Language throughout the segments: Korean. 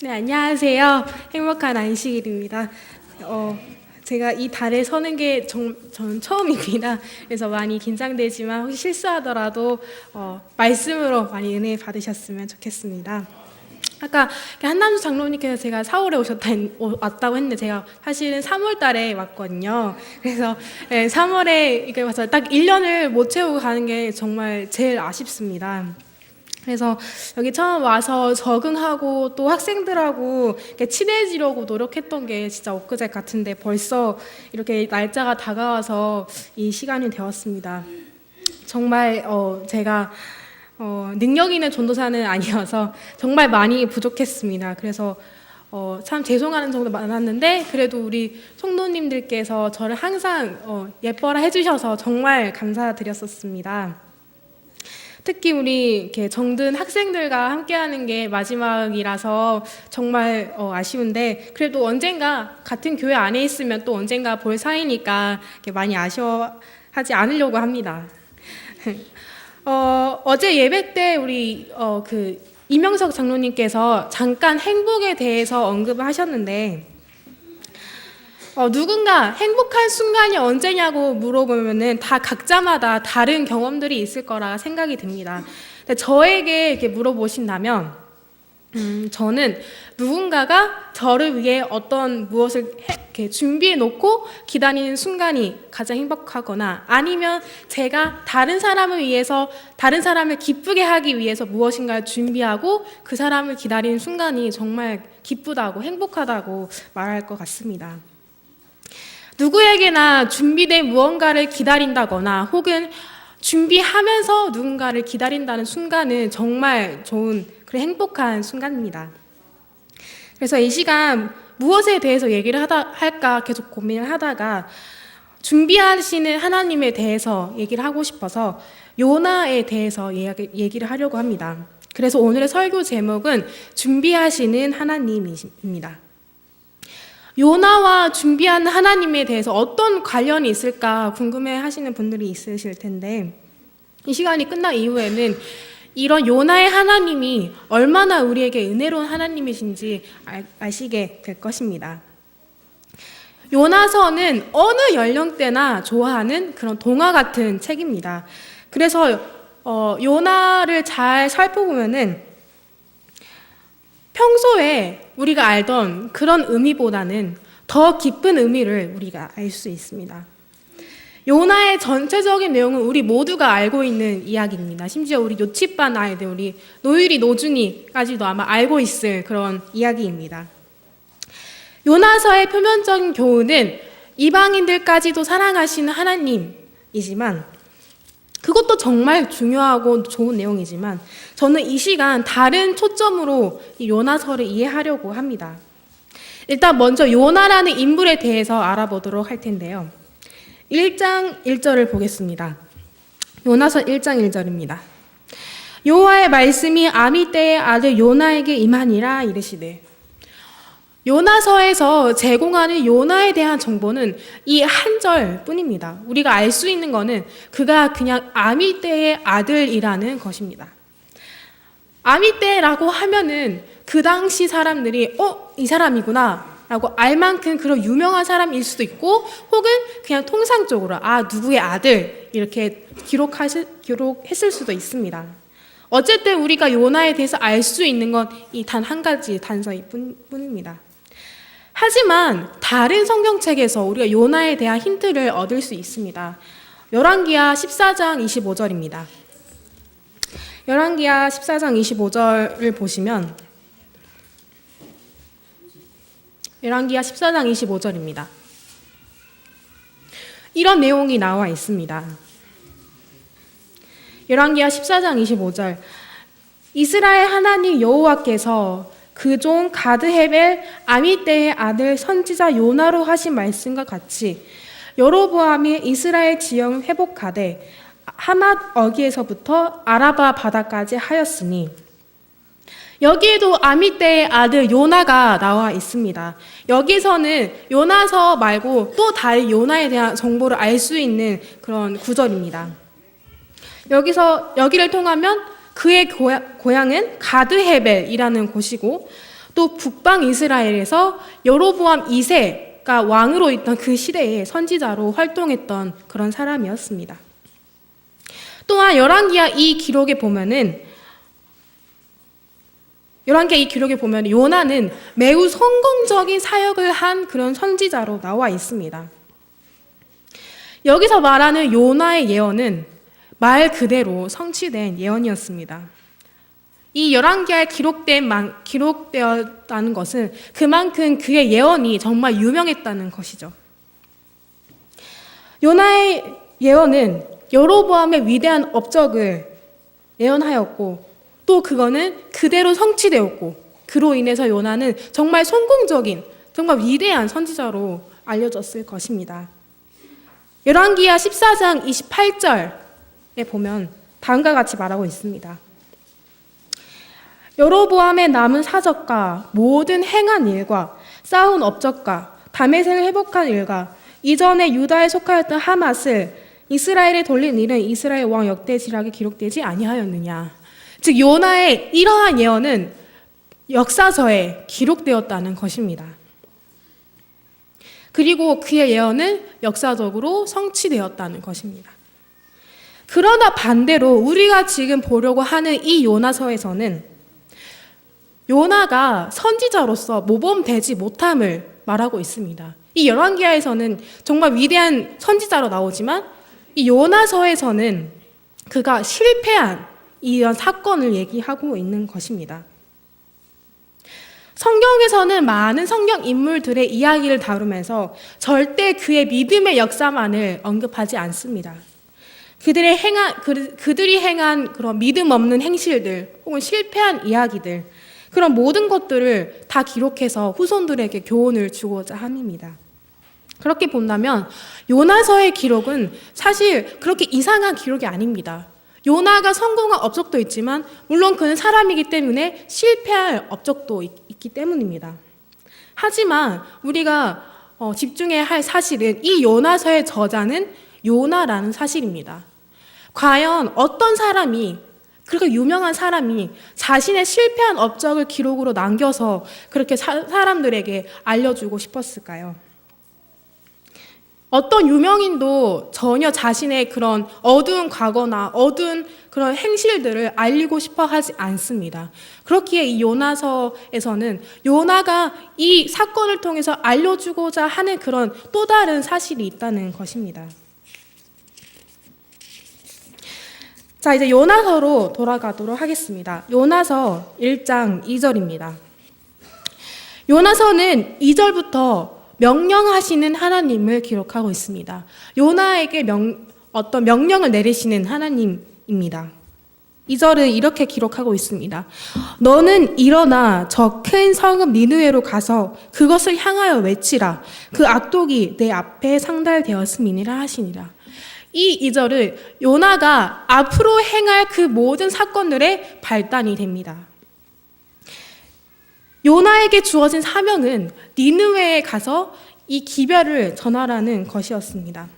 네, 안녕하세요. 행복한 안식일입니다. 제가 이 달에 서는 게 저는 처음입니다. 그래서 많이 긴장되지만 혹시 실수하더라도 말씀으로 많이 은혜 받으셨으면 좋겠습니다. 아까 한남주 장로님께서 제가 4월에 왔다고 했는데 제가 사실은 3월 달에 왔거든요. 그래서 3월에 이렇게 와서 딱 1년을 못 채우고 가는 게 정말 제일 아쉽습니다. 그래서 여기 처음 와서 적응하고 또 학생들하고 이렇게 친해지려고 노력했던 게 진짜 엊그제 같은데 벌써 이렇게 날짜가 다가와서 이 시간이 되었습니다. 정말 제가 능력 있는 전도사는 아니어서 정말 많이 부족했습니다. 그래서 참 죄송하는 정도 많았는데 그래도 우리 성도님들께서 저를 항상 예뻐라 해주셔서 정말 감사드렸었습니다. 특히 우리 이렇게 정든 학생들과 함께하는 게 마지막이라서 정말 아쉬운데 그래도 언젠가 같은 교회 안에 있으면 또 언젠가 볼 사이니까 많이 아쉬워하지 않으려고 합니다. 어제 예배 때 우리 이명석 장로님께서 잠깐 행복에 대해서 언급을 하셨는데 누군가 행복한 순간이 언제냐고 물어보면은 다 각자마다 다른 경험들이 있을 거라 생각이 듭니다. 근데 저에게 이렇게 물어보신다면, 저는 누군가가 저를 위해 어떤 무엇을 이렇게 준비해 놓고 기다리는 순간이 가장 행복하거나 아니면 제가 다른 사람을 위해서 다른 사람을 기쁘게 하기 위해서 무엇인가를 준비하고 그 사람을 기다리는 순간이 정말 기쁘다고 행복하다고 말할 것 같습니다. 누구에게나 준비된 무언가를 기다린다거나 혹은 준비하면서 누군가를 기다린다는 순간은 정말 좋은, 그런 행복한 순간입니다. 그래서 이 시간 무엇에 대해서 얘기를 할까 계속 고민을 하다가 준비하시는 하나님에 대해서 얘기를 하고 싶어서 요나에 대해서 얘기를 하려고 합니다. 그래서 오늘의 설교 제목은 준비하시는 하나님입니다. 요나와 준비하는 하나님에 대해서 어떤 관련이 있을까 궁금해 하시는 분들이 있으실 텐데, 이 시간이 끝난 이후에는 이런 요나의 하나님이 얼마나 우리에게 은혜로운 하나님이신지 아시게 될 것입니다. 요나서는 어느 연령대나 좋아하는 그런 동화 같은 책입니다. 그래서 요나를 잘 살펴보면은 평소에 우리가 알던 그런 의미보다는 더 깊은 의미를 우리가 알 수 있습니다. 요나의 전체적인 내용은 우리 모두가 알고 있는 이야기입니다. 심지어 우리 요치반 아이들, 우리 노유리, 노준이까지도 아마 알고 있을 그런 이야기입니다. 요나서의 표면적인 교훈은 이방인들까지도 사랑하시는 하나님이지만, 그것도 정말 중요하고 좋은 내용이지만, 저는 이 시간 다른 초점으로 이 요나서를 이해하려고 합니다. 일단 먼저 요나라는 인물에 대해서 알아보도록 할 텐데요. 1장 1절을 보겠습니다. 요나서 1장 1절입니다. 여호와의 말씀이 아미떼의 아들 요나에게 임하니라 이르시되. 요나서에서 제공하는 요나에 대한 정보는 이 한 절뿐입니다. 우리가 알 수 있는 것은 그가 그냥 아미떼의 아들이라는 것입니다. 아미떼라고 하면은 그 당시 사람들이 이 사람이구나 라고 알 만큼 그런 유명한 사람일 수도 있고, 혹은 그냥 통상적으로 누구의 아들 이렇게 기록했을 수도 있습니다. 어쨌든 우리가 요나에 대해서 알 수 있는 건 이 단 한 가지 단서일 뿐입니다. 하지만 다른 성경책에서 우리가 요나에 대한 힌트를 얻을 수 있습니다. 열왕기하 14장 25절입니다. 열왕기하 14장 25절을 보시면, 열왕기하 14장 25절입니다. 이런 내용이 나와 있습니다. 열왕기하 14장 25절. 이스라엘 하나님 여호와께서 그 종 가드헤벨 아미떼의 아들 선지자 요나로 하신 말씀과 같이 여로보암이 이스라엘 지형을 회복하되 하맛 어기에서부터 아라바 바다까지 하였으니, 여기에도 아미떼의 아들 요나가 나와 있습니다. 여기서는 요나서 말고 또 다른 요나에 대한 정보를 알 수 있는 그런 구절입니다. 여기를 통하면 그의 고향은 가드헤벨이라는 곳이고, 또 북방 이스라엘에서 여로보암 2세가 왕으로 있던 그 시대에 선지자로 활동했던 그런 사람이었습니다. 또한 열왕기하 이 기록에 보면 요나는 매우 성공적인 사역을 한 그런 선지자로 나와 있습니다. 여기서 말하는 요나의 예언은 말 그대로 성취된 예언이었습니다. 이 열왕기하에 기록되었다는 것은 그만큼 그의 예언이 정말 유명했다는 것이죠. 요나의 예언은 여로보암의 위대한 업적을 예언하였고, 또 그거는 그대로 성취되었고, 그로 인해서 요나는 정말 성공적인, 정말 위대한 선지자로 알려졌을 것입니다. 열왕기하 14장 28절에 보면 다음과 같이 말하고 있습니다. 여로보암의 남은 사적과 모든 행한 일과 쌓은 업적과 다메섹을 회복한 일과 이전에 유다에 속하였던 하맛을 이스라엘에 돌린 일은 이스라엘 왕 역대지락에 기록되지 아니하였느냐. 즉 요나의 이러한 예언은 역사서에 기록되었다는 것입니다. 그리고 그의 예언은 역사적으로 성취되었다는 것입니다. 그러나 반대로 우리가 지금 보려고 하는 이 요나서에서는 요나가 선지자로서 모범되지 못함을 말하고 있습니다. 이 열왕기하에서는 정말 위대한 선지자로 나오지만, 이 요나서에서는 그가 실패한 이런 사건을 얘기하고 있는 것입니다. 성경에서는 많은 성경 인물들의 이야기를 다루면서 절대 그의 믿음의 역사만을 언급하지 않습니다. 그들이 행한 그런 믿음 없는 행실들 혹은 실패한 이야기들, 그런 모든 것들을 다 기록해서 후손들에게 교훈을 주고자 함입니다. 그렇게 본다면 요나서의 기록은 사실 그렇게 이상한 기록이 아닙니다. 요나가 성공한 업적도 있지만 물론 그는 사람이기 때문에 실패할 업적도 있기 때문입니다. 하지만 우리가 집중해야 할 사실은 이 요나서의 저자는 요나라는 사실입니다. 과연 어떤 사람이, 그렇게 유명한 사람이 자신의 실패한 업적을 기록으로 남겨서 그렇게 사람들에게 알려주고 싶었을까요? 어떤 유명인도 전혀 자신의 그런 어두운 과거나 어두운 그런 행실들을 알리고 싶어 하지 않습니다. 그렇기에 이 요나서에서는 요나가 이 사건을 통해서 알려주고자 하는 그런 또 다른 사실이 있다는 것입니다. 자, 이제 요나서로 돌아가도록 하겠습니다. 요나서 1장 2절입니다. 요나서는 2절부터 명령하시는 하나님을 기록하고 있습니다. 요나에게 어떤 명령을 내리시는 하나님입니다. 2절은 이렇게 기록하고 있습니다. 너는 일어나 저 큰 성읍 니느웨로 가서 그것을 향하여 외치라. 그 악독이 내 앞에 상달되었음이니라 하시니라. 이 2절은 요나가 앞으로 행할 그 모든 사건들의 발단이 됩니다. 요나에게 주어진 사명은 니느웨에 가서 이 기별을 전하라는 것이었습니다.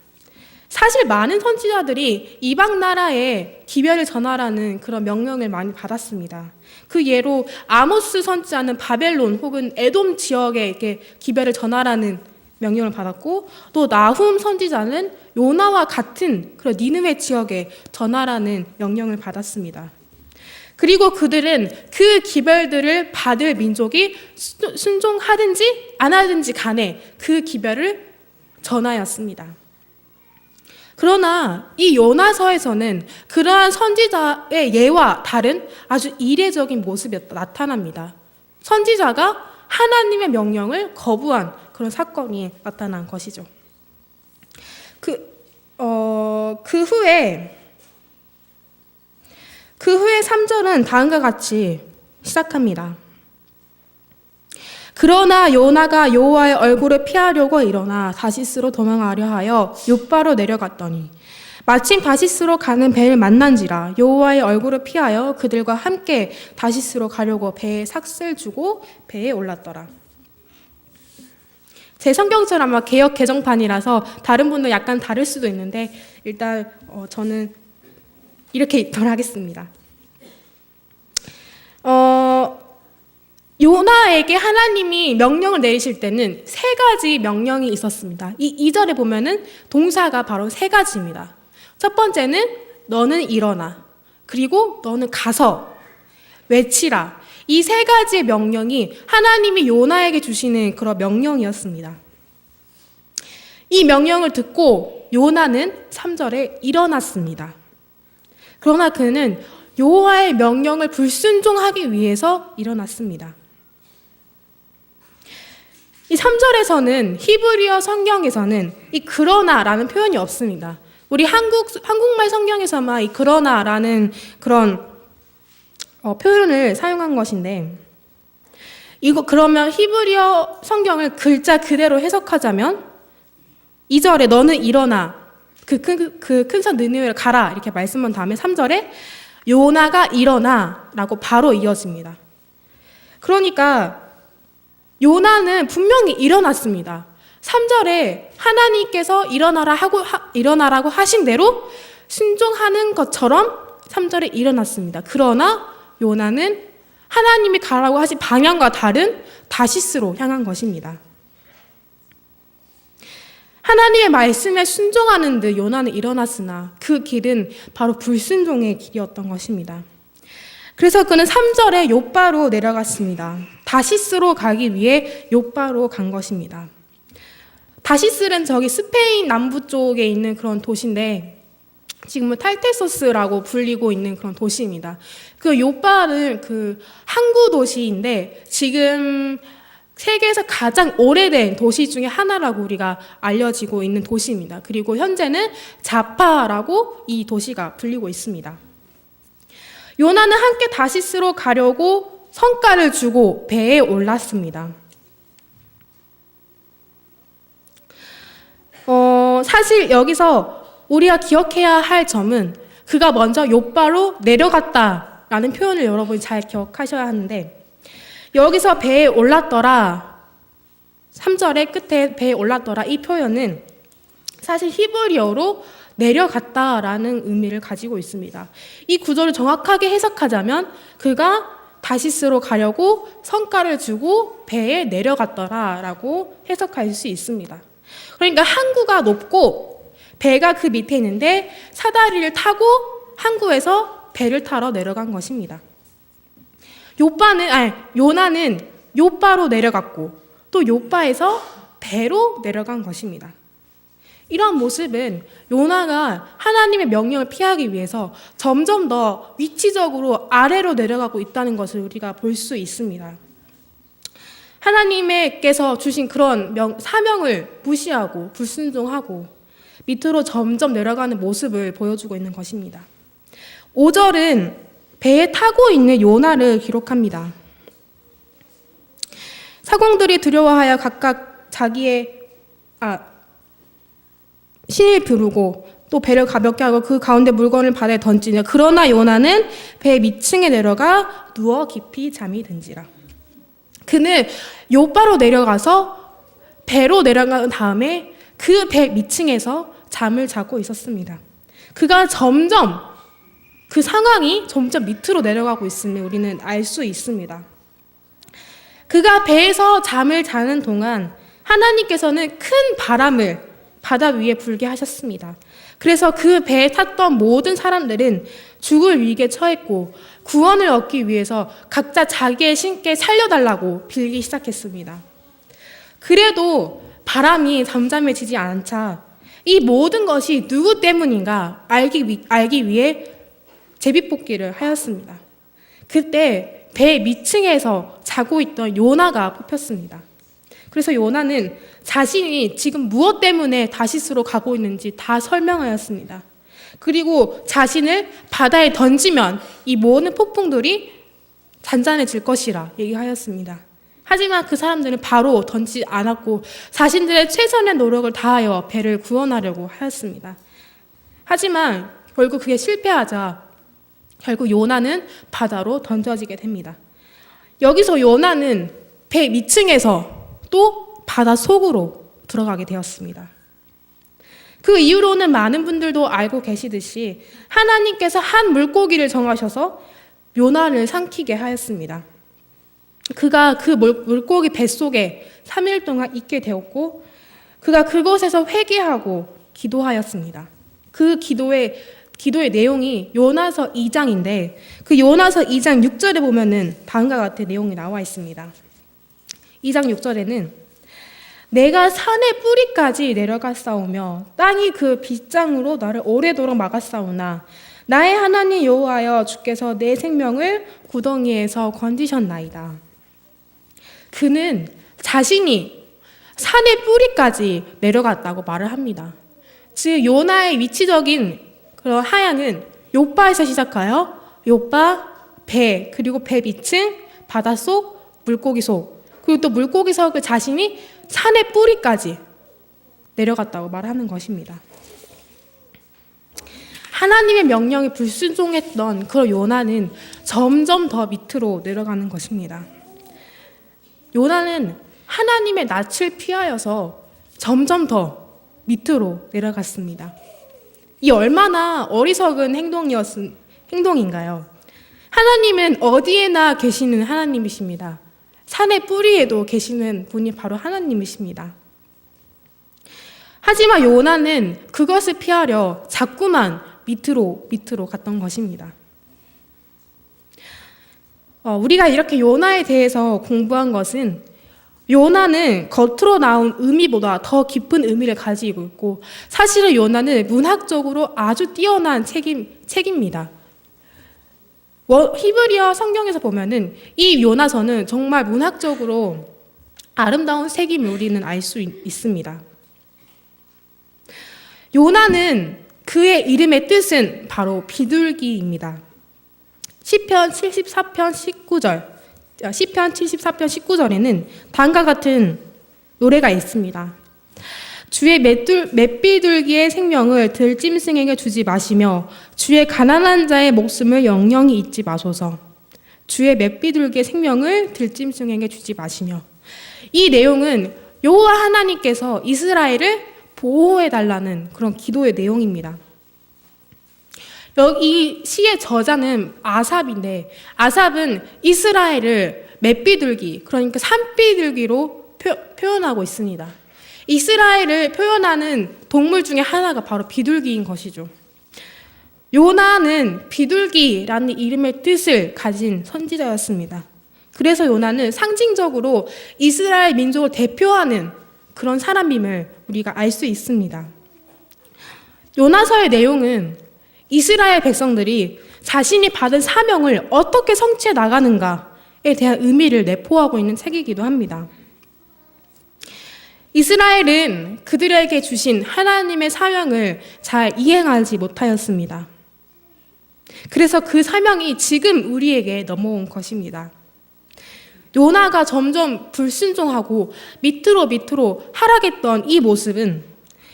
사실 많은 선지자들이 이방 나라에 기별을 전하라는 그런 명령을 많이 받았습니다. 그 예로 아모스 선지자는 바벨론 혹은 에돔 지역에 이렇게 기별을 전하라는 명령을 받았고, 또 나훔 선지자는 요나와 같은 그런 니느웨 지역에 전하라는 명령을 받았습니다. 그리고 그들은 그 기별들을 받을 민족이 순종하든지 안 하든지 간에 그 기별을 전하였습니다. 그러나 이 요나서에서는 그러한 선지자의 예와 다른 아주 이례적인 모습이 나타납니다. 선지자가 하나님의 명령을 거부한 그런 사건이 나타난 것이죠. 그 후에 3절은 다음과 같이 시작합니다. 그러나 요나가 여호와의 얼굴을 피하려고 일어나 다시스로 도망하려 하여 욥바로 내려갔더니 마침 다시스로 가는 배를 만난지라. 여호와의 얼굴을 피하여 그들과 함께 다시스로 가려고 배에 삭슬 주고 배에 올랐더라. 제 성경처럼 아마 개역 개정판이라서 다른 분도 약간 다를 수도 있는데 일단 저는 이렇게 읽도록 하겠습니다. 요나에게 하나님이 명령을 내리실 때는 세 가지 명령이 있었습니다. 이 2절에 보면은 동사가 바로 세 가지입니다. 첫 번째는 너는 일어나, 그리고 너는 가서 외치라. 이 세 가지의 명령이 하나님이 요나에게 주시는 그런 명령이었습니다. 이 명령을 듣고 요나는 3절에 일어났습니다. 그러나 그는 여호와의 명령을 불순종하기 위해서 일어났습니다. 이 3절에서는 히브리어 성경에서는 이 그러나라는 표현이 없습니다. 우리 한국말 성경에서만 이 그러나라는 그런 표현을 사용한 것인데, 이거 그러면 히브리어 성경을 글자 그대로 해석하자면 2절에 너는 일어나 그 큰 산 느느웨로 가라 이렇게 말씀한 다음에 3절에 요나가 일어나 라고 바로 이어집니다. 그러니까 요나는 분명히 일어났습니다. 3절에 하나님께서 일어나라고 하신 대로 순종하는 것처럼 3절에 일어났습니다. 그러나 요나는 하나님이 가라고 하신 방향과 다른 다시스로 향한 것입니다. 하나님의 말씀에 순종하는 듯 요나는 일어났으나 그 길은 바로 불순종의 길이었던 것입니다. 그래서 그는 3절에 욥바로 내려갔습니다. 다시스로 가기 위해 욥바로 간 것입니다. 다시스는 저기 스페인 남부 쪽에 있는 그런 도시인데 지금은 탈테소스라고 불리고 있는 그런 도시입니다. 그 욥바는 그 항구 도시인데 지금 세계에서 가장 오래된 도시 중에 하나라고 우리가 알려지고 있는 도시입니다. 그리고 현재는 자파라고 이 도시가 불리고 있습니다. 요나는 함께 다시스로 가려고 성과를 주고 배에 올랐습니다. 사실 여기서 우리가 기억해야 할 점은 그가 먼저 욥바로 내려갔다라는 표현을 여러분이 잘 기억하셔야 하는데, 여기서 배에 올랐더라, 3절의 끝에 배에 올랐더라, 이 표현은 사실 히브리어로 내려갔다라는 의미를 가지고 있습니다. 이 구절을 정확하게 해석하자면 그가 다시스로 가려고 성과를 주고 배에 내려갔더라라고 해석할 수 있습니다. 그러니까 항구가 높고 배가 그 밑에 있는데 사다리를 타고 항구에서 배를 타러 내려간 것입니다. 요나는 욥바로 내려갔고 또 욥바에서 배로 내려간 것입니다. 이런 모습은 요나가 하나님의 명령을 피하기 위해서 점점 더 위치적으로 아래로 내려가고 있다는 것을 우리가 볼 수 있습니다. 하나님께서 주신 그런 사명을 무시하고 불순종하고 밑으로 점점 내려가는 모습을 보여주고 있는 것입니다. 5절은 배에 타고 있는 요나를 기록합니다. 사공들이 두려워하여 각각 자기의 신을 부르고 또 배를 가볍게 하고 그 가운데 물건을 바다에 던지냐. 그러나 요나는 배 밑층에 내려가 누워 깊이 잠이 든지라. 그는 욥바로 내려가서 배로 내려간 다음에 그 배 밑층에서 잠을 자고 있었습니다. 그가 점점 그 상황이 점점 밑으로 내려가고 있음을 우리는 알 수 있습니다. 그가 배에서 잠을 자는 동안 하나님께서는 큰 바람을 바다 위에 불게 하셨습니다. 그래서 그 배에 탔던 모든 사람들은 죽을 위기에 처했고 구원을 얻기 위해서 각자 자기의 신께 살려달라고 빌기 시작했습니다. 그래도 바람이 잠잠해지지 않자 이 모든 것이 누구 때문인가 알기 위해 제비뽑기를 하였습니다. 그때 배 밑층에서 자고 있던 요나가 뽑혔습니다. 그래서 요나는 자신이 지금 무엇 때문에 다시스로 가고 있는지 다 설명하였습니다. 그리고 자신을 바다에 던지면 이 모든 폭풍들이 잔잔해질 것이라 얘기하였습니다. 하지만 그 사람들은 바로 던지지 않았고 자신들의 최선의 노력을 다하여 배를 구원하려고 하였습니다. 하지만 결국 그게 실패하자 결국 요나는 바다로 던져지게 됩니다. 여기서 요나는 배 밑층에서 또 바다 속으로 들어가게 되었습니다. 그 이후로는 많은 분들도 알고 계시듯이 하나님께서 한 물고기를 정하셔서 요나를 삼키게 하였습니다. 그가 그 물고기 뱃속에 3일 동안 있게 되었고 그가 그곳에서 회개하고 기도하였습니다. 그 기도의 내용이 요나서 2장인데 그 요나서 2장 6절에 보면은 다음과 같은 내용이 나와 있습니다. 2장 6절에는 내가 산의 뿌리까지 내려갔사오며 땅이 그 빗장으로 나를 오래도록 막았사오나 나의 하나님 여호와여 주께서 내 생명을 구덩이에서 건지셨나이다. 그는 자신이 산의 뿌리까지 내려갔다고 말을 합니다. 즉 요나의 위치적인 그런 하향은 욥바에서 시작하여 욥바, 배, 그리고 배 밑층, 바닷속, 물고기 속, 그리고 또 물고기 속을 자신이 산의 뿌리까지 내려갔다고 말하는 것입니다. 하나님의 명령에 불순종했던 그 요나는 점점 더 밑으로 내려가는 것입니다. 요나는 하나님의 낯을 피하여서 점점 더 밑으로 내려갔습니다. 이 얼마나 어리석은 행동인가요? 하나님은 어디에나 계시는 하나님이십니다. 산의 뿌리에도 계시는 분이 바로 하나님이십니다. 하지만 요나는 그것을 피하려 자꾸만 밑으로 갔던 것입니다. 우리가 이렇게 요나에 대해서 공부한 것은 요나는 겉으로 나온 의미보다 더 깊은 의미를 가지고 있고 사실은 요나는 문학적으로 아주 뛰어난 책입니다. 히브리어 성경에서 보면은 이 요나서는 정말 문학적으로 아름다운 색임을 우리는 알 수 있습니다. 요나는 그의 이름의 뜻은 바로 비둘기입니다. 시편 74편 19절에는 다음과 같은 노래가 있습니다. 주의 맷비둘기의 생명을 들짐승에게 주지 마시며 주의 가난한 자의 목숨을 영영히 잊지 마소서. 주의 맷비둘기의 생명을 들짐승에게 주지 마시며, 이 내용은 여호와 하나님께서 이스라엘을 보호해달라는 그런 기도의 내용입니다. 이 시의 저자는 아삽인데, 아삽은 이스라엘을 맷비둘기, 그러니까 산비둘기로 표현하고 있습니다. 이스라엘을 표현하는 동물 중에 하나가 바로 비둘기인 것이죠. 요나는 비둘기라는 이름의 뜻을 가진 선지자였습니다. 그래서 요나는 상징적으로 이스라엘 민족을 대표하는 그런 사람임을 우리가 알 수 있습니다. 요나서의 내용은 이스라엘 백성들이 자신이 받은 사명을 어떻게 성취해 나가는가에 대한 의미를 내포하고 있는 책이기도 합니다. 이스라엘은 그들에게 주신 하나님의 사명을 잘 이행하지 못하였습니다. 그래서 그 사명이 지금 우리에게 넘어온 것입니다. 요나가 점점 불순종하고 밑으로 하락했던 이 모습은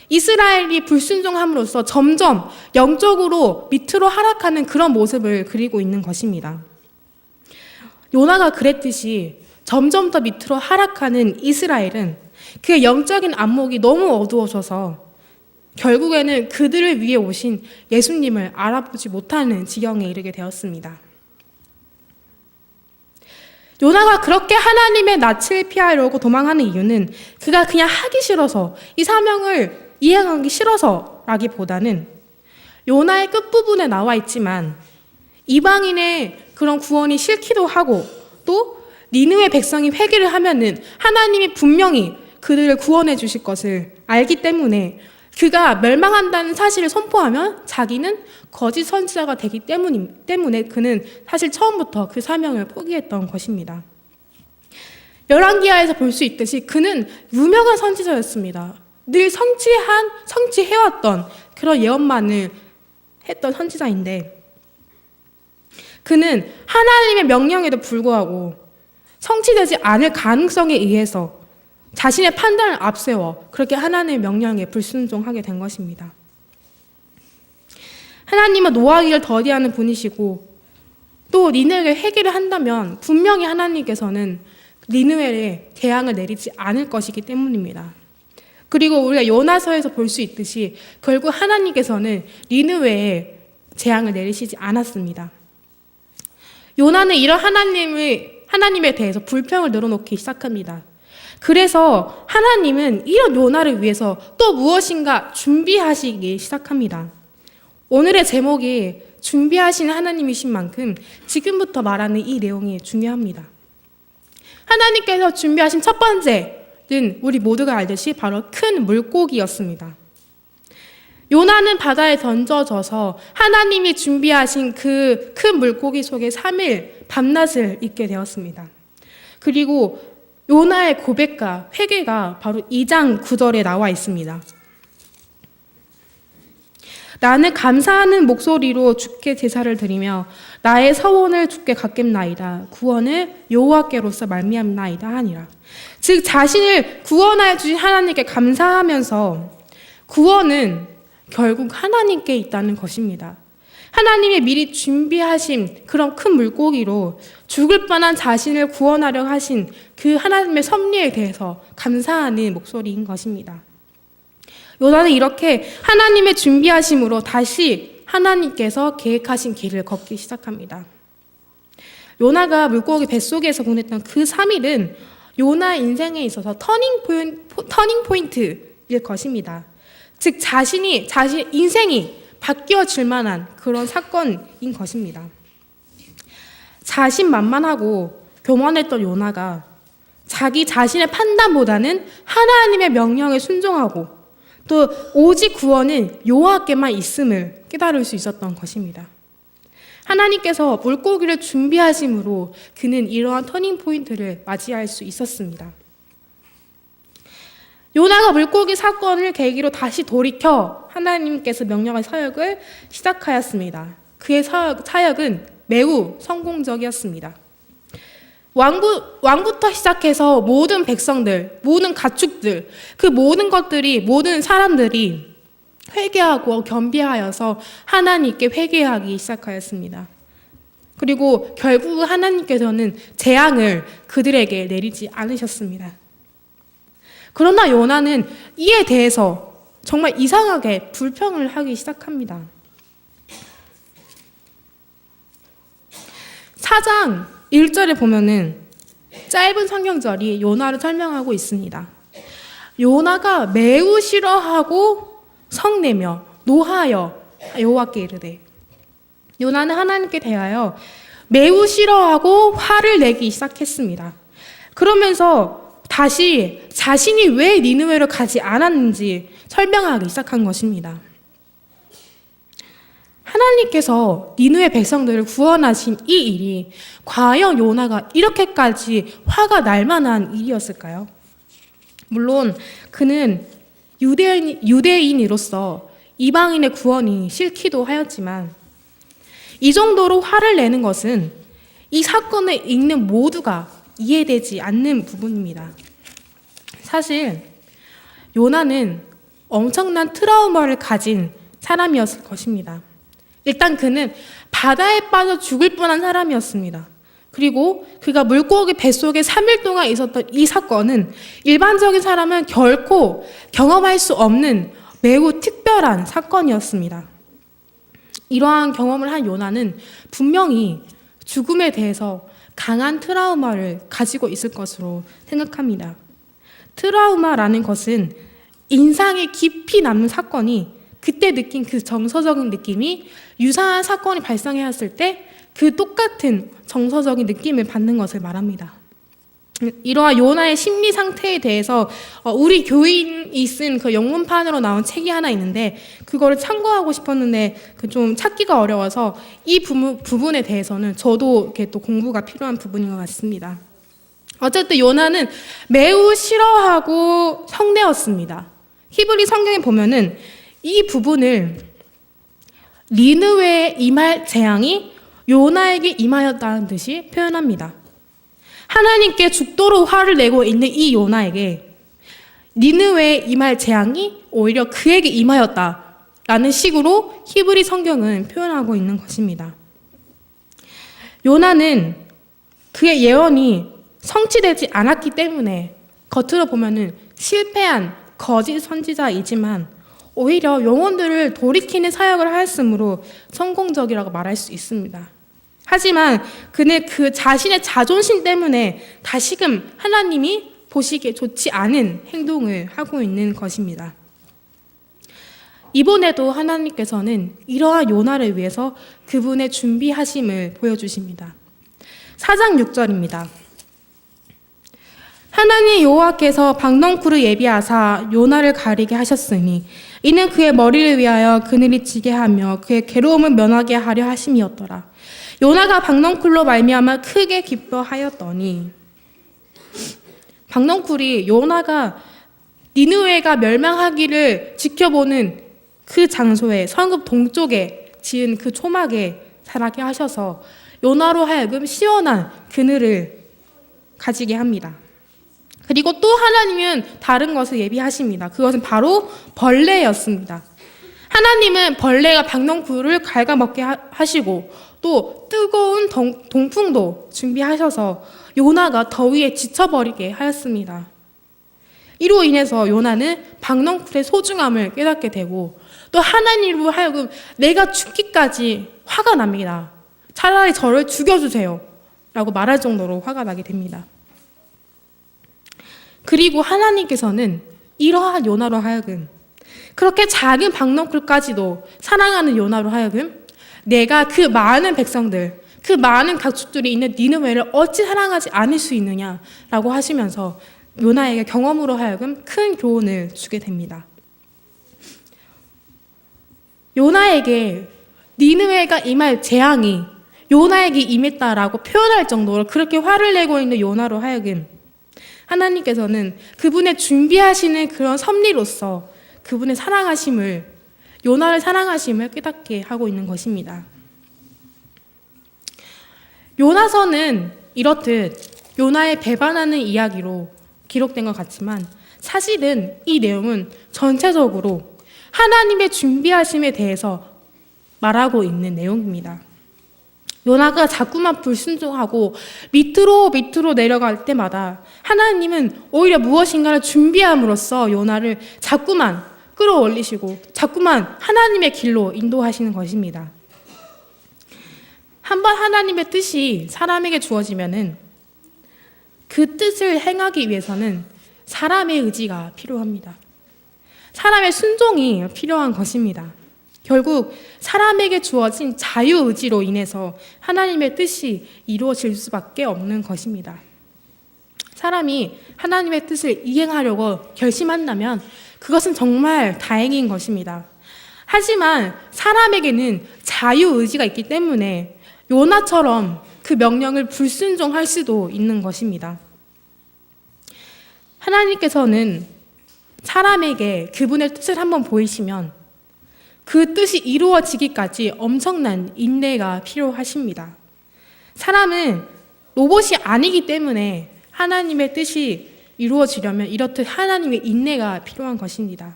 이스라엘이 불순종함으로써 점점 영적으로 밑으로 하락하는 그런 모습을 그리고 있는 것입니다. 요나가 그랬듯이 점점 더 밑으로 하락하는 이스라엘은 그의 영적인 안목이 너무 어두워져서 결국에는 그들을 위해 오신 예수님을 알아보지 못하는 지경에 이르게 되었습니다. 요나가 그렇게 하나님의 낯을 피하려고 도망하는 이유는 그가 그냥 하기 싫어서, 이 사명을 이행하기 싫어서라기보다는 요나의 끝부분에 나와 있지만 이방인의 그런 구원이 싫기도 하고, 또 니느웨 백성이 회개를 하면은 하나님이 분명히 그들을 구원해 주실 것을 알기 때문에 그가 멸망한다는 사실을 선포하면 자기는 거짓 선지자가 되기 때문에 그는 사실 처음부터 그 사명을 포기했던 것입니다. 열왕기하에서 볼 수 있듯이 그는 유명한 선지자였습니다. 늘 성취해왔던 그런 예언만을 했던 선지자인데, 그는 하나님의 명령에도 불구하고 성취되지 않을 가능성에 의해서 자신의 판단을 앞세워 그렇게 하나님의 명령에 불순종하게 된 것입니다. 하나님은 노하기를 더디하는 분이시고, 또 니느웨에 회개를 한다면 분명히 하나님께서는 니느웨에 재앙을 내리지 않을 것이기 때문입니다. 그리고 우리가 요나서에서 볼 수 있듯이 결국 하나님께서는 니느웨에 재앙을 내리시지 않았습니다. 요나는 이런 하나님에 대해서 불평을 늘어놓기 시작합니다. 그래서 하나님은 이런 요나를 위해서 또 무엇인가 준비하시기 시작합니다. 오늘의 제목이 준비하시는 하나님이신 만큼 지금부터 말하는 이 내용이 중요합니다. 하나님께서 준비하신 첫 번째는 우리 모두가 알듯이 바로 큰 물고기였습니다. 요나는 바다에 던져져서 하나님이 준비하신 그 큰 물고기 속에 3일 밤낮을 있게 되었습니다. 그리고 요나의 고백과 회개가 바로 2장 9절에 나와 있습니다. 나는 감사하는 목소리로 주께 제사를 드리며 나의 서원을 주께 갚겠나이다. 구원을 여호와께로서 말미암나이다 하니라. 즉 자신을 구원하여 주신 하나님께 감사하면서 구원은 결국 하나님께 있다는 것입니다. 하나님이 미리 준비하신 그런 큰 물고기로 죽을 뻔한 자신을 구원하려 하신 그 하나님의 섭리에 대해서 감사하는 목소리인 것입니다. 요나는 이렇게 하나님의 준비하심으로 다시 하나님께서 계획하신 길을 걷기 시작합니다. 요나가 물고기 뱃속에서 보냈던 그 3일은 요나의 인생에 있어서 터닝 포인트일 것입니다. 즉 자신 인생이 바뀌어질 만한 그런 사건인 것입니다. 자신만만하고 교만했던 요나가 자기 자신의 판단보다는 하나님의 명령에 순종하고 또 오직 구원은 여호와께만 있음을 깨달을 수 있었던 것입니다. 하나님께서 물고기를 준비하심으로 그는 이러한 터닝 포인트를 맞이할 수 있었습니다. 요나가 물고기 사건을 계기로 다시 돌이켜 하나님께서 명령한 사역을 시작하였습니다. 그의 사역은 매우 성공적이었습니다. 왕부터 시작해서 모든 백성들, 모든 가축들, 그 모든 것들이, 모든 사람들이 회개하고 겸비하여서 하나님께 회개하기 시작하였습니다. 그리고 결국 하나님께서는 재앙을 그들에게 내리지 않으셨습니다. 그러나 요나는 이에 대해서 정말 이상하게 불평을 하기 시작합니다. 4장 1절에 보면은 짧은 성경절이 요나를 설명하고 있습니다. 요나가 매우 싫어하고 성내며 노하여 여호와께 이르되, 요나는 하나님께 대하여 매우 싫어하고 화를 내기 시작했습니다. 그러면서 다시 자신이 왜 니느웨를 가지 않았는지 설명하기 시작한 것입니다. 하나님께서 니느웨 백성들을 구원하신 이 일이 과연 요나가 이렇게까지 화가 날 만한 일이었을까요? 물론 그는 유대인으로서 이방인의 구원이 싫기도 하였지만 이 정도로 화를 내는 것은 이 사건을 읽는 모두가 이해되지 않는 부분입니다. 사실 요나는 엄청난 트라우마를 가진 사람이었을 것입니다. 일단 그는 바다에 빠져 죽을 뻔한 사람이었습니다. 그리고 그가 물고기 뱃속에 3일 동안 있었던 이 사건은 일반적인 사람은 결코 경험할 수 없는 매우 특별한 사건이었습니다. 이러한 경험을 한 요나는 분명히 죽음에 대해서 강한 트라우마를 가지고 있을 것으로 생각합니다. 트라우마라는 것은 인상에 깊이 남는 사건이 그때 느낀 그 정서적인 느낌이 유사한 사건이 발생했을 때 그 똑같은 정서적인 느낌을 받는 것을 말합니다. 이러한 요나의 심리 상태에 대해서 우리 교인이 쓴 그 영문판으로 나온 책이 하나 있는데 그거를 참고하고 싶었는데 좀 찾기가 어려워서 이 부분에 대해서는 저도 이렇게 또 공부가 필요한 부분인 것 같습니다. 어쨌든 요나는 매우 싫어하고 성내었습니다. 히브리 성경에 보면은 이 부분을 니느웨에 임할 재앙이 요나에게 임하였다는 듯이 표현합니다. 하나님께 죽도록 화를 내고 있는 이 요나에게 니느웨에 임할 재앙이 오히려 그에게 임하였다라는 식으로 히브리 성경은 표현하고 있는 것입니다. 요나는 그의 예언이 성취되지 않았기 때문에 겉으로 보면은 실패한 거짓 선지자이지만 오히려 영혼들을 돌이키는 사역을 하였으므로 성공적이라고 말할 수 있습니다. 하지만 그는 그 자신의 자존심 때문에 다시금 하나님이 보시기에 좋지 않은 행동을 하고 있는 것입니다. 이번에도 하나님께서는 이러한 요나를 위해서 그분의 준비하심을 보여주십니다. 4장 6절입니다. 하나님 여호와께서 박넝쿨을 예비하사 요나를 가리게 하셨으니 이는 그의 머리를 위하여 그늘이 지게 하며 그의 괴로움을 면하게 하려 하심이었더라. 요나가 박넝쿨로 말미암아 크게 기뻐하였더니, 박넝쿨이 요나가 니느웨가 멸망하기를 지켜보는 그 장소에 성읍 동쪽에 지은 그 초막에 자라게 하셔서 요나로 하여금 시원한 그늘을 가지게 합니다. 그리고 또 하나님은 다른 것을 예비하십니다. 그것은 바로 벌레였습니다. 하나님은 벌레가 박넝쿨을 갉아먹게 하시고 또 뜨거운 동풍도 준비하셔서 요나가 더위에 지쳐버리게 하였습니다. 이로 인해서 요나는 박넝쿨의 소중함을 깨닫게 되고 또 하나님으로 하여금 내가 죽기까지 화가 납니다. 차라리 저를 죽여주세요 라고 말할 정도로 화가 나게 됩니다. 그리고 하나님께서는 이러한 요나로 하여금 그렇게 작은 박넝쿨까지도 사랑하는 요나로 하여금 내가 그 많은 백성들, 그 많은 가축들이 있는 니느웨를 어찌 사랑하지 않을 수 있느냐라고 하시면서 요나에게 경험으로 하여금 큰 교훈을 주게 됩니다. 요나에게 니느웨가 임할 재앙이 요나에게 임했다라고 표현할 정도로 그렇게 화를 내고 있는 요나로 하여금 하나님께서는 그분의 준비하시는 그런 섭리로서 그분의 요나를 사랑하심을 깨닫게 하고 있는 것입니다. 요나서는 이렇듯 요나의 배반하는 이야기로 기록된 것 같지만 사실은 이 내용은 전체적으로 하나님의 준비하심에 대해서 말하고 있는 내용입니다. 요나가 자꾸만 불순종하고 밑으로 내려갈 때마다 하나님은 오히려 무엇인가를 준비함으로써 요나를 자꾸만 끌어올리시고 자꾸만 하나님의 길로 인도하시는 것입니다. 한번 하나님의 뜻이 사람에게 주어지면은 그 뜻을 행하기 위해서는 사람의 의지가 필요합니다. 사람의 순종이 필요한 것입니다. 결국 사람에게 주어진 자유의지로 인해서 하나님의 뜻이 이루어질 수밖에 없는 것입니다. 사람이 하나님의 뜻을 이행하려고 결심한다면 그것은 정말 다행인 것입니다. 하지만 사람에게는 자유의지가 있기 때문에 요나처럼 그 명령을 불순종할 수도 있는 것입니다. 하나님께서는 사람에게 그분의 뜻을 한번 보이시면 그 뜻이 이루어지기까지 엄청난 인내가 필요하십니다. 사람은 로봇이 아니기 때문에 하나님의 뜻이 이루어지려면 이렇듯 하나님의 인내가 필요한 것입니다.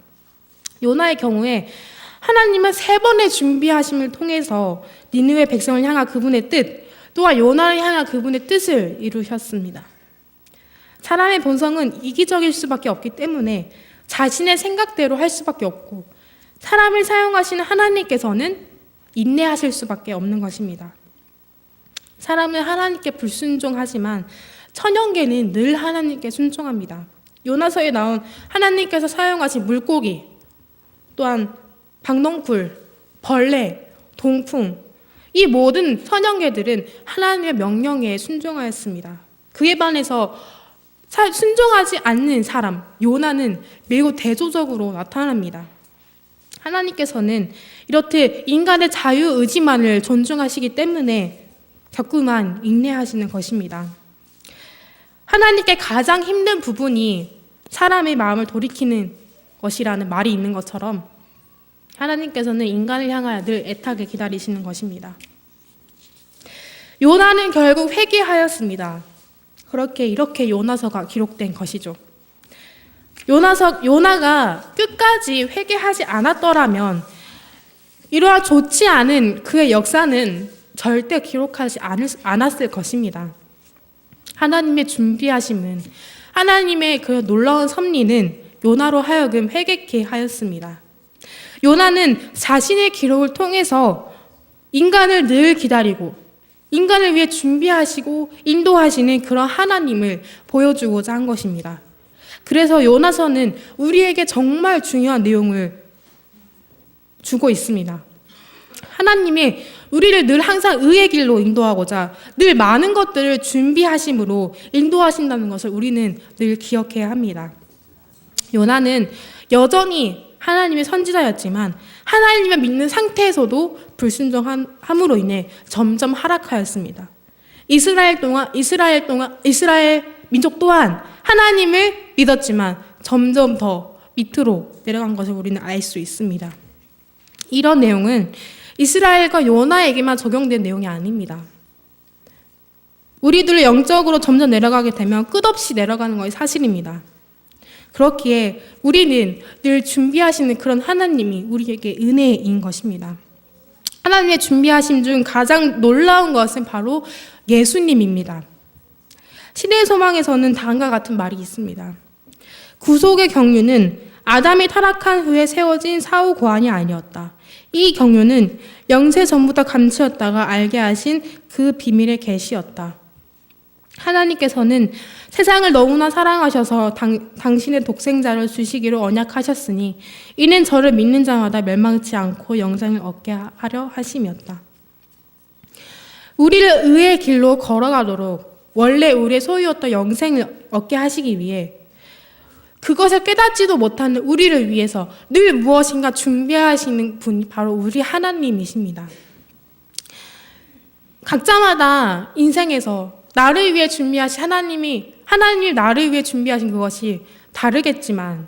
요나의 경우에 하나님은 3번의 준비하심을 통해서 니느웨 백성을 향한 그분의 뜻, 또한 요나를 향한 그분의 뜻을 이루셨습니다. 사람의 본성은 이기적일 수밖에 없기 때문에 자신의 생각대로 할 수밖에 없고 사람을 사용하시는 하나님께서는 인내하실 수밖에 없는 것입니다. 사람은 하나님께 불순종하지만 천연계는 늘 하나님께 순종합니다. 요나서에 나온 하나님께서 사용하신 물고기, 또한 박넝쿨, 벌레, 동풍, 이 모든 천연계들은 하나님의 명령에 순종하였습니다. 그에 반해서 순종하지 않는 사람, 요나는 매우 대조적으로 나타납니다. 하나님께서는 이렇듯 인간의 자유의지만을 존중하시기 때문에 자꾸만 인내하시는 것입니다. 하나님께 가장 힘든 부분이 사람의 마음을 돌이키는 것이라는 말이 있는 것처럼 하나님께서는 인간을 향하여 늘 애타게 기다리시는 것입니다. 요나는 결국 회개하였습니다. 이렇게 요나서가 기록된 것이죠. 요나가 끝까지 회개하지 않았더라면 이러한 좋지 않은 그의 역사는 절대 기록하지 않았을 것입니다. 하나님의 준비하심은, 하나님의 그 놀라운 섭리는 요나로 하여금 회개케 하였습니다. 요나는 자신의 기록을 통해서 인간을 늘 기다리고 인간을 위해 준비하시고 인도하시는 그런 하나님을 보여주고자 한 것입니다. 그래서 요나서는 우리에게 정말 중요한 내용을 주고 있습니다. 하나님이 우리를 늘 항상 의의 길로 인도하고자 늘 많은 것들을 준비하심으로 인도하신다는 것을 우리는 늘 기억해야 합니다. 요나는 여전히 하나님의 선지자였지만 하나님을 믿는 상태에서도 불순종함으로 인해 점점 하락하였습니다. 이스라엘 민족 또한 하나님을 믿었지만 점점 더 밑으로 내려간 것을 우리는 알 수 있습니다. 이런 내용은 이스라엘과 요나에게만 적용된 내용이 아닙니다. 우리들 영적으로 점점 내려가게 되면 끝없이 내려가는 것이 사실입니다. 그렇기에 우리는 늘 준비하시는 그런 하나님이 우리에게 은혜인 것입니다. 하나님의 준비하심 중 가장 놀라운 것은 바로 예수님입니다. 시대의 소망에서는 다음과 같은 말이 있습니다. 구속의 경륜은 아담이 타락한 후에 세워진 사후 고안이 아니었다. 이 경륜은 영세 전부터 감추었다가 알게 하신 그 비밀의 계시였다. 하나님께서는 세상을 너무나 사랑하셔서 당신의 독생자를 주시기로 언약하셨으니 이는 저를 믿는 자마다 멸망치 않고 영생을 얻게 하려 하심이었다. 우리를 의의 길로 걸어가도록 원래 우리의 소유였던 영생을 얻게 하시기 위해 그것을 깨닫지도 못하는 우리를 위해서 늘 무엇인가 준비하시는 분이 바로 우리 하나님이십니다. 각자마다 인생에서 나를 위해 준비하신 하나님이 하나님이 나를 위해 준비하신 그것이 다르겠지만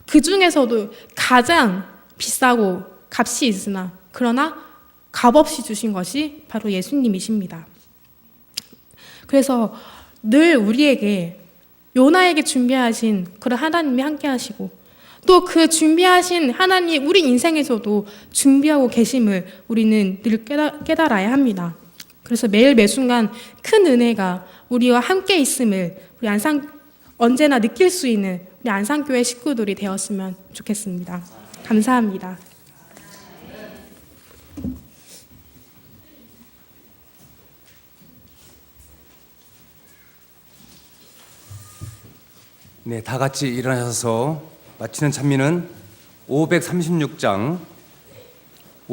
그 중에서도 가장 비싸고 값이 있으나 그러나 값없이 주신 것이 바로 예수님이십니다. 그래서 늘 우리에게 요나에게 준비하신 그런 하나님이 함께 하시고 또 그 준비하신 하나님 우리 인생에서도 준비하고 계심을 우리는 늘 깨달아야 합니다. 그래서 매일 매순간 큰 은혜가 우리와 함께 있음을 우리 언제나 느낄 수 있는 우리 안산교회 식구들이 되었으면 좋겠습니다. 감사합니다. 네, 다 같이 일어나셔서 마치는 찬미는 536장